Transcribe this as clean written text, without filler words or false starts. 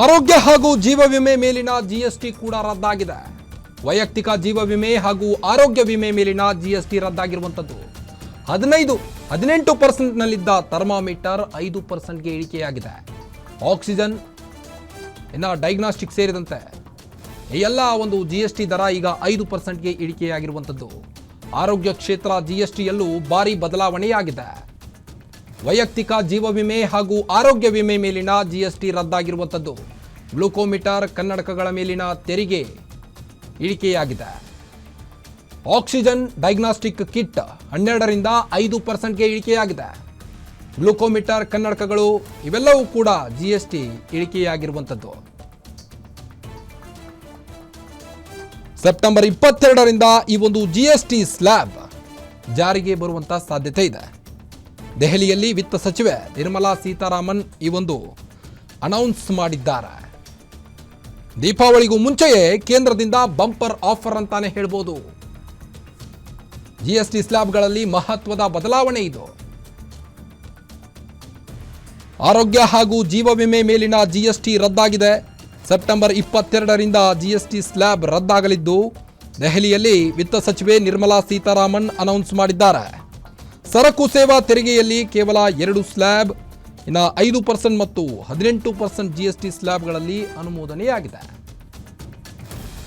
ಆರೋಗ್ಯ ಹಾಗೂ ಜೀವ ವಿಮೆ ಮೇಲಿನ ಜಿಎಸ್ಟಿ ಕೂಡ ರದ್ದಾಗಿದೆ. ವೈಯಕ್ತಿಕ ಜೀವ ವಿಮೆ ಹಾಗೂ ಆರೋಗ್ಯ ವಿಮೆ ಮೇಲಿನ ಜಿಎಸ್ಟಿ ರದ್ದಾಗಿರುವಂಥದ್ದು 18%ನಲ್ಲಿದ್ದ ಥರ್ಮಾಮೀಟರ್ 5%ಗೆ ಇಳಿಕೆಯಾಗಿದೆ. ಆಕ್ಸಿಜನ್ ಡಯಾಗ್ನಾಸ್ಟಿಕ್ ಸೇರಿದಂತೆ ಈ ಎಲ್ಲ ಒಂದು ಜಿಎಸ್ಟಿ ದರ ಈಗ 5%ಗೆ ಇಳಿಕೆಯಾಗಿರುವಂಥದ್ದು. ಆರೋಗ್ಯ ಕ್ಷೇತ್ರ ಜಿಎಸ್ಟಿಯಲ್ಲೂ ಭಾರಿ ಬದಲಾವಣೆಯಾಗಿದೆ. ವೈಯಕ್ತಿಕ ಜೀವ ವಿಮೆ ಹಾಗೂ ಆರೋಗ್ಯ ವಿಮೆ ಮೇಲಿನ ಜಿಎಸ್ಟಿ ರದ್ದಾಗಿರುವಂಥದ್ದು. ಗ್ಲೂಕೋಮೀಟರ್ ಕನ್ನಡಕಗಳ ಮೇಲಿನ ತೆರಿಗೆ ಇಳಿಕೆಯಾಗಿದೆ. ಆಕ್ಸಿಜನ್ ಡಯಾಗ್ನಾಸ್ಟಿಕ್ ಕಿಟ್ 12ರಿಂದ 5%ಗೆ ಇಳಿಕೆಯಾಗಿದೆ. ಗ್ಲೂಕೋಮೀಟರ್ ಕನ್ನಡಕಗಳು ಇವೆಲ್ಲವೂ ಕೂಡ ಜಿಎಸ್ಟಿ ಇಳಿಕೆಯಾಗಿರುವಂಥದ್ದು. ಸೆಪ್ಟೆಂಬರ್ 22ರಿಂದ ಈ ಒಂದು ಜಿಎಸ್ಟಿ ಸ್ಲ್ಯಾಬ್ ಜಾರಿಗೆ ಬರುವಂತ ಸಾಧ್ಯತೆ ಇದೆ. ದೆಹಲಿಯಲ್ಲಿ ವಿತ್ತ ಸಚಿವೆ ನಿರ್ಮಲಾ ಸೀತಾರಾಮನ್ ಈ ಒಂದು ಅನೌನ್ಸ್ ಮಾಡಿದ್ದಾರೆ. ದೀಪಾವಳಿಗೂ ಮುಂಚೆಯೇ ಕೇಂದ್ರದಿಂದ ಬಂಪರ್ ಆಫರ್ ಅಂತಾನೆ ಹೇಳ್ಬೋದು. ಜಿಎಸ್ಟಿ ಸ್ಲ್ಯಾಬ್ಗಳಲ್ಲಿ ಮಹತ್ವದ ಬದಲಾವಣೆ ಇದು. ಆರೋಗ್ಯ ಹಾಗೂ ಜೀವ ವಿಮೆ ಮೇಲಿನ ಜಿಎಸ್ಟಿ ರದ್ದಾಗಿದೆ. ಸೆಪ್ಟೆಂಬರ್ 22ರಿಂದ ಜಿಎಸ್ಟಿ ಸ್ಲ್ಯಾಬ್ ರದ್ದಾಗಲಿದ್ದು, ದೆಹಲಿಯಲ್ಲಿ ವಿತ್ತ ಸಚಿವೆ ನಿರ್ಮಲಾ ಸೀತಾರಾಮನ್ ಅನೌನ್ಸ್ ಮಾಡಿದ್ದಾರೆ. ಸರಕು ಸೇವಾ ತೆರಿಗೆಯಲ್ಲಿ ಕೇವಲ 2 ಸ್ಲ್ಯಾಬ್, 5% ಮತ್ತು 18% ಜಿಎಸ್ಟಿ ಸ್ಲ್ಯಾಬ್ಗಳಲ್ಲಿ ಅನುಮೋದನೆಯಾಗಿದೆ.